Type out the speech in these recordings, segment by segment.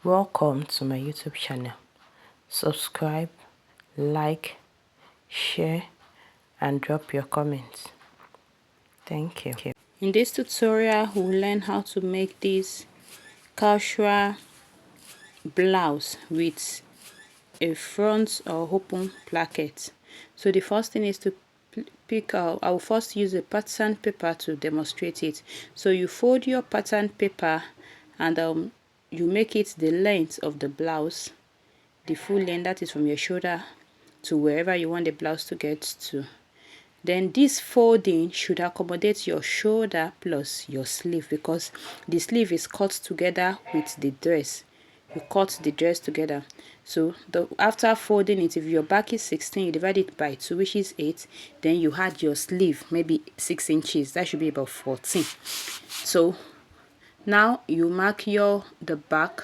Welcome to my YouTube channel. Subscribe, like, share and drop your comments. Thank you. In this tutorial we'll learn how to make this casual blouse with a front or open placket. So the first thing is to pick out, I'll first use a pattern paper to demonstrate it. So you fold your pattern paper and you make it the length of the blouse, the full length, that is from your shoulder to wherever you want the blouse to get to. Then this folding should accommodate your shoulder plus your sleeve, because the sleeve is cut together with the dress. You cut the dress together. So after folding it, if your back is 16, you divide it by 2, which is 8. Then you add your sleeve, maybe 6 inches. That should be about 14. So now you mark the back,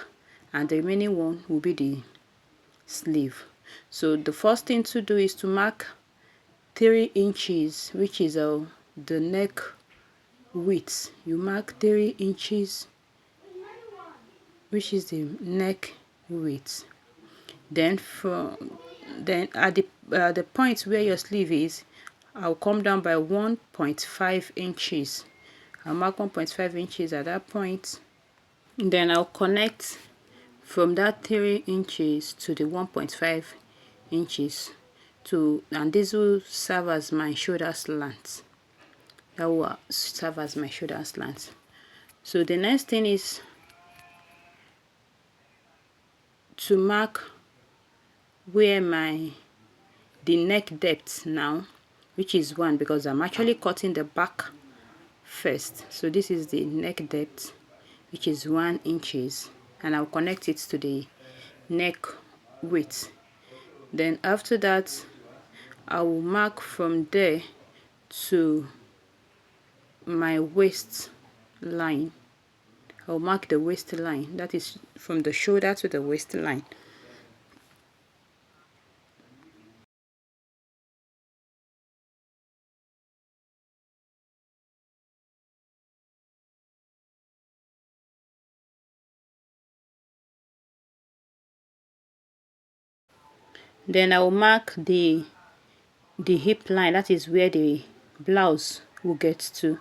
and the remaining one will be the sleeve. So the first thing to do is to mark 3 inches, which is the neck width. You mark 3 inches, which is the neck width. Then at the point where your sleeve is, I'll come down by 1.5 inches. I'll mark 1.5 inches at that point. Then I'll connect from that 3 inches to the 1.5 inches and this will serve as my shoulder slant. That will serve as my shoulder slant. So the next thing is to mark where the neck depth now, which is 1, because I'm actually cutting the back first. So this is the neck depth, which is 1 inches, and I'll connect it to the neck width. Then after that, I will mark from there to my waist line. I'll mark the waistline, that is from the shoulder to the waistline. Then I will mark the hip line, that is where the blouse will get to.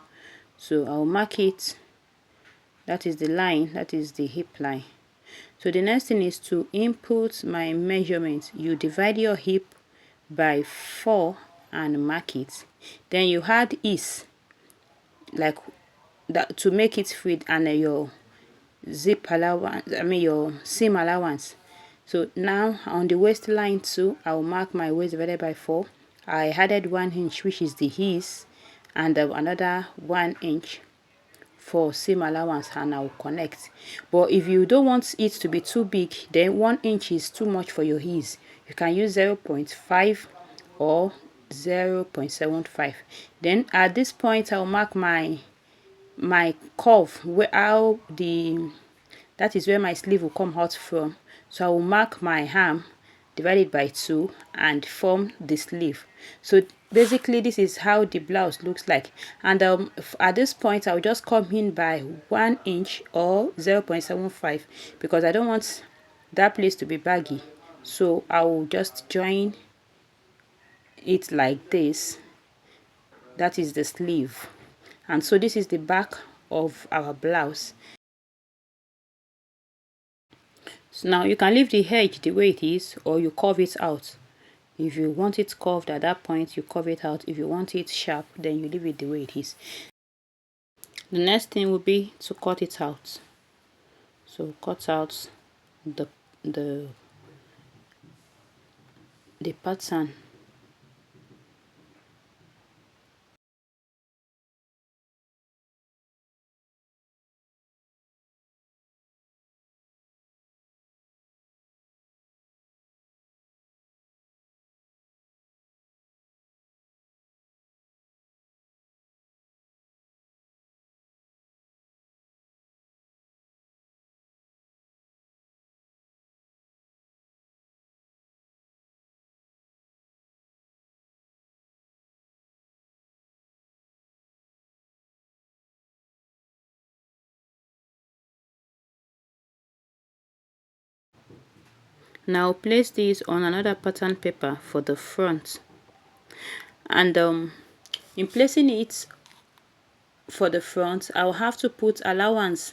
So I'll mark it, that is the line, that is the hip line. So the next thing is to input my measurement. You divide your hip by 4 and mark it. Then you add ease, like that, to make it fit, and your zip allowance, your seam allowance. So now on the waistline too, I'll mark my waist divided by 4. I added 1 inch, which is the ease, and another 1 inch for seam allowance, and I'll connect. But if you don't want it to be too big, then 1 inch is too much for your ease. You can use 0.5 or 0.75. Then at this point, I'll mark my curve, that is where my sleeve will come out from. So I will mark my arm, divide it by 2 and form the sleeve. So basically this is how the blouse looks like. And at this point I'll just come in by 1 inch or 0.75, because I don't want that place to be baggy. So I will just join it like this. That is the sleeve. And so this is the back of our blouse. So now you can leave the edge the way it is, or you curve it out. If you want it curved at that point, you curve it out. If you want it sharp, then you leave it the way it is. The next thing will be to cut it out. So cut out the pattern. Now place this on another pattern paper for the front, and in placing it for the front, I'll have to put allowance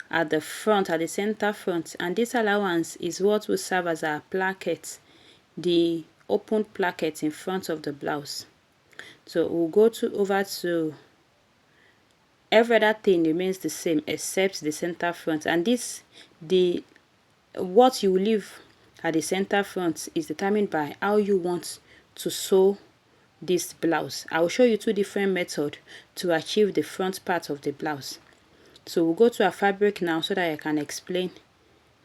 at the front, at the center front, and this allowance is what will serve as our placket, the open placket in front of the blouse. So we'll go over to every other thing remains the same except the center front, and what you leave at the center front is determined by how you want to sew this blouse. I will show you two different methods to achieve the front part of the blouse. So we'll go to our fabric now so that I can explain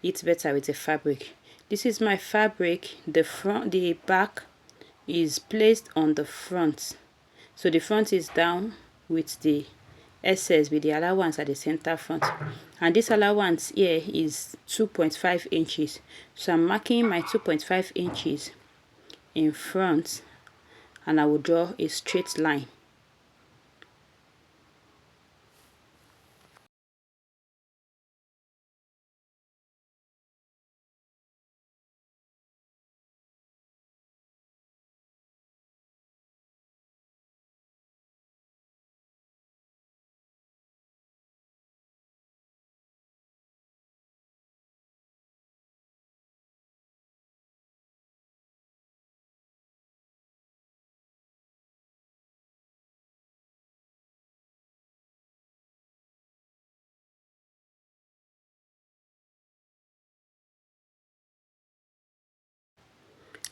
it better with the fabric. This is my fabric. The back is placed on the front, so the front is down with the excess, with the allowance at the center front, and this allowance here is 2.5 inches. So I'm marking my 2.5 inches in front, and I will draw a straight line.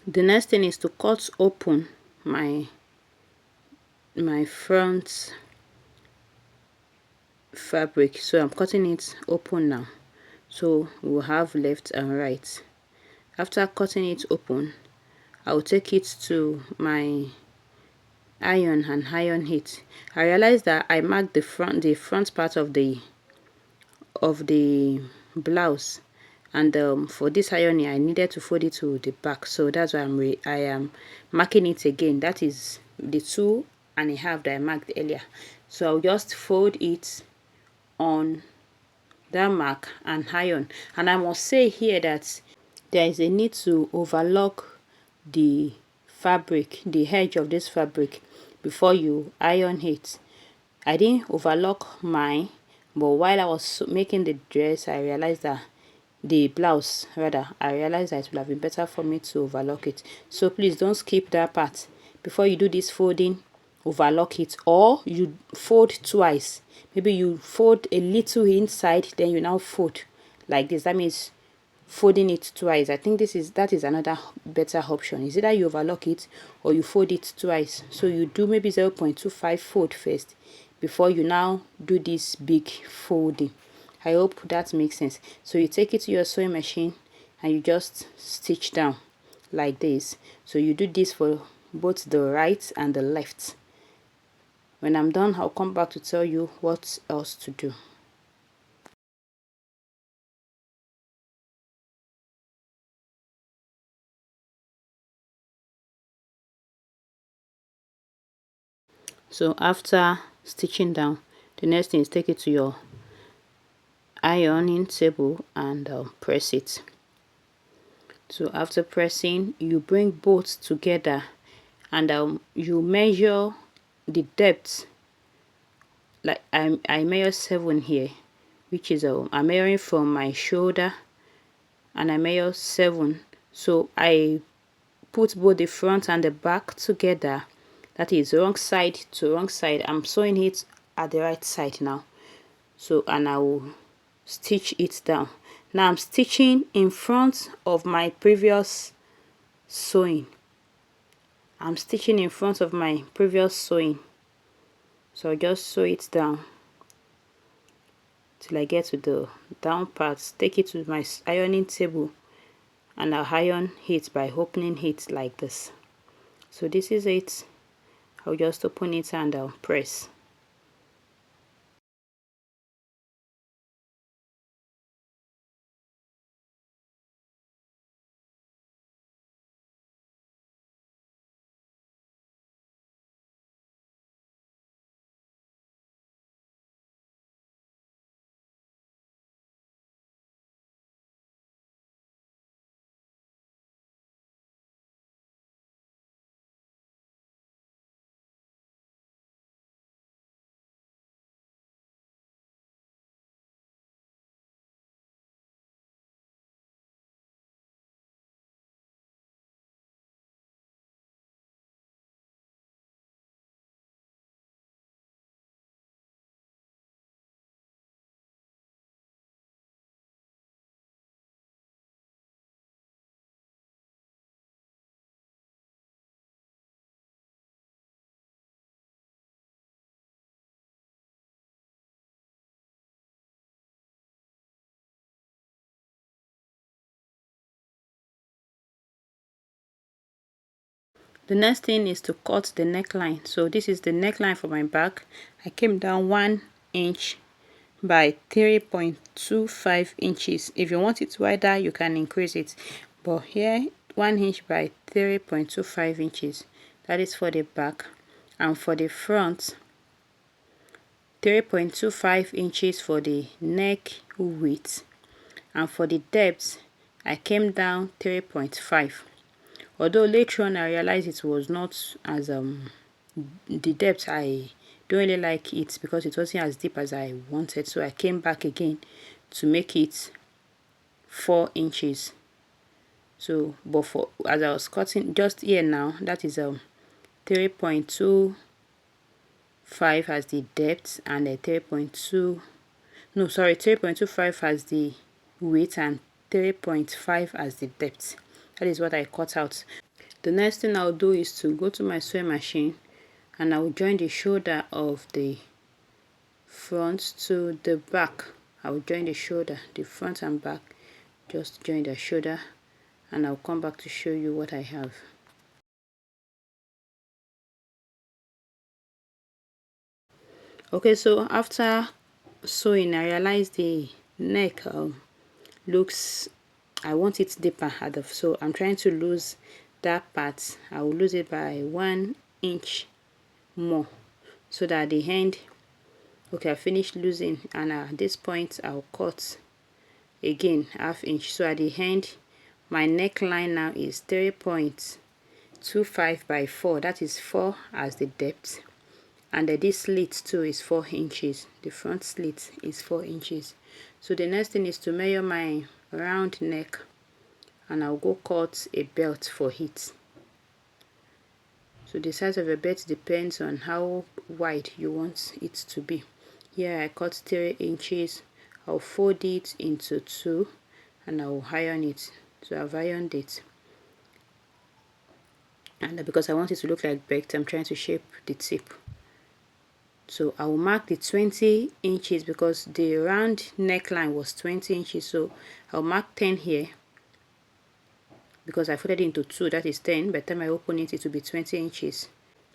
The next thing is to cut open my front fabric. So I'm cutting it open now, so we'll have left and right. After cutting it open, I'll take it to my iron and iron it. I realized that I marked the front part of the blouse, and for this ironing I needed to fold it to the back, so that's why I am marking it again. That is the 2.5 that I marked earlier. So I'll just fold it on that mark and iron. And I must say here that there is a need to overlock the fabric, the edge of this fabric, before you iron it. I didn't overlock mine, but while I was making the dress, I realized that the blouse rather, I realized that it would have been better for me to overlock it. So please don't skip that part. Before you do this folding, overlock it, or you fold twice. Maybe you fold a little inside, then you now fold like this. That means folding it twice. I think that is another better option. Is either you overlock it or you fold it twice. So you do maybe 0.25 fold first before you now do this big folding. I hope that makes sense. So you take it to your sewing machine and you just stitch down like this. So you do this for both the right and the left. When I'm done, I'll come back to tell you what else to do. So after stitching down, the next thing is take it to your ironing table and press it. So after pressing, you bring both together, and you measure the depth. Like I measure 7 here, which is I'm measuring from my shoulder, and I measure 7. So I put both the front and the back together. That is wrong side to wrong side. I'm sewing it at the right side now. So, and I will stitch it down. Now I'm stitching in front of my previous sewing. I'm stitching in front of my previous sewing. So I'll just sew it down till I get to the down part. Take it to my ironing table, and I'll iron it by opening it like this. So this is it. I'll just open it and I'll press. The next thing is to cut the neckline. So this is the neckline for my back. I came down 1 inch by 3.25 inches. If you want it wider, you can increase it, but here 1 inch by 3.25 inches. That is for the back. And for the front, 3.25 inches for the neck width. And for the depth, I came down 3.5. Although later on I realized it was not as the depth, I don't really like it because it wasn't as deep as I wanted, so I came back again to make it 4 inches. So but for as I was cutting just here now, that is 3.25 as the depth, and 3.25 as the width, and 3.5 as the depth. That is what I cut out. The next thing I'll do is to go to my sewing machine, and I'll join the shoulder of the front to the back. I'll join the shoulder, the front and back, just join the shoulder, and I'll come back to show you what I have. Okay, so after sewing, I realized the neck looks, I want it deeper, so I'm trying to lose that part. I will lose it by 1 inch more, so that at the end, okay, I finished losing, and at this point I'll cut again ½ inch. So at the end, my neckline now is 3.25 by 4. That is 4 as the depth, and this slit too is 4 inches. The front slit is 4 inches. So the next thing is to measure my round neck, and I'll go cut a belt for it. So the size of a belt depends on how wide you want it to be. Here I cut 3 inches. I'll fold it into 2, and I'll iron it. So I've ironed it, and because I want it to look like belt, I'm trying to shape the tip. So I will mark the 20 inches because the round neckline was 20 inches. So I'll mark 10 here because I folded it into 2. That is 10. By the time I open it, it will be 20 inches.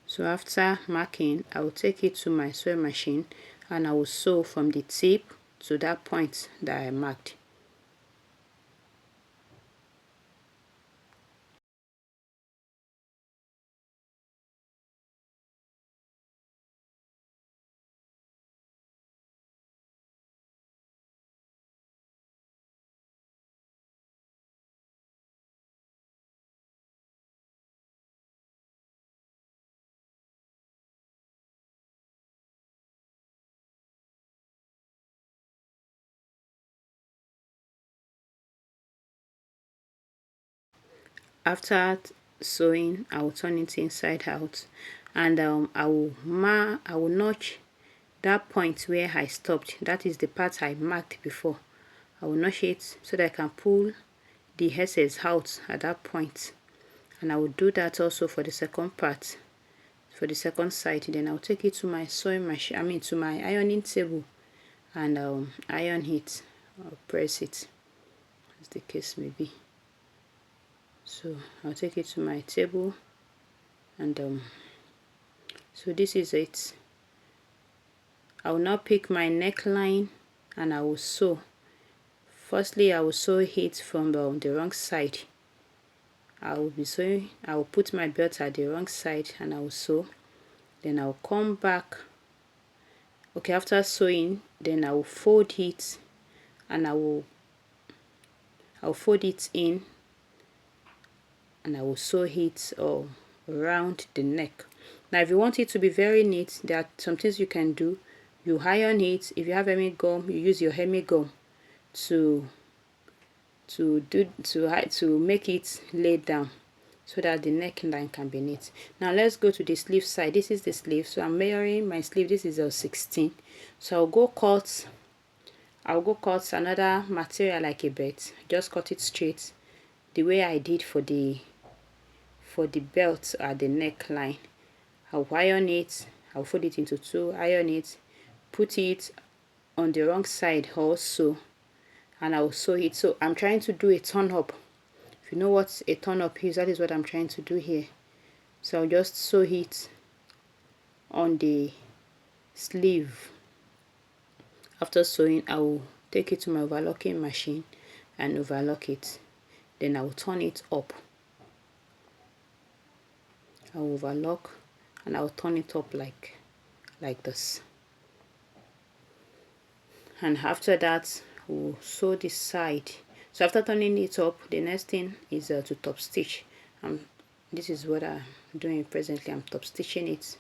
So after marking, I will take it to my sewing machine, and I will sew from the tip to that point that I marked. After sewing, I will turn it inside out, and I will notch that point where I stopped. That is the part I marked before. I will notch it so that I can pull the excess out at that point, and I will do that also for the second part, for the second side. Then I'll take it to my sewing machine, to my ironing table, and iron it or press it, as the case may be. So I'll take it to my table, and so this is it. I will now pick my neckline, and I will sew. Firstly, I will sew it from the wrong side. I will put my belt at the wrong side, and I will sew. Then I'll come back. Okay, after sewing, then I will fold it, and I'll fold it in, and I will sew it around the neck. Now if you want it to be very neat, there are some things you can do. You iron it. If you have hemming gum, you use your hemming gum to make it lay down, so that the neckline can be neat. Now let's go to the sleeve side. This is the sleeve, so I'm measuring my sleeve. This is a 16. So I'll go cut another material like a belt. Just cut it straight, the way I did for the belt at the neckline. I'll iron it. I'll fold it into 2, iron it, put it on the wrong side also, and I'll sew it. So I'm trying to do a turn up. If you know what a turn up is, that is what I'm trying to do here. So I'll just sew it on the sleeve. After sewing, I will take it to my overlocking machine and overlock it. Then I will turn it up. I will overlock and I will turn it up like this. And after that, we'll sew this side. So after turning it up, the next thing is to top stitch. This is what I'm doing presently. I'm top stitching it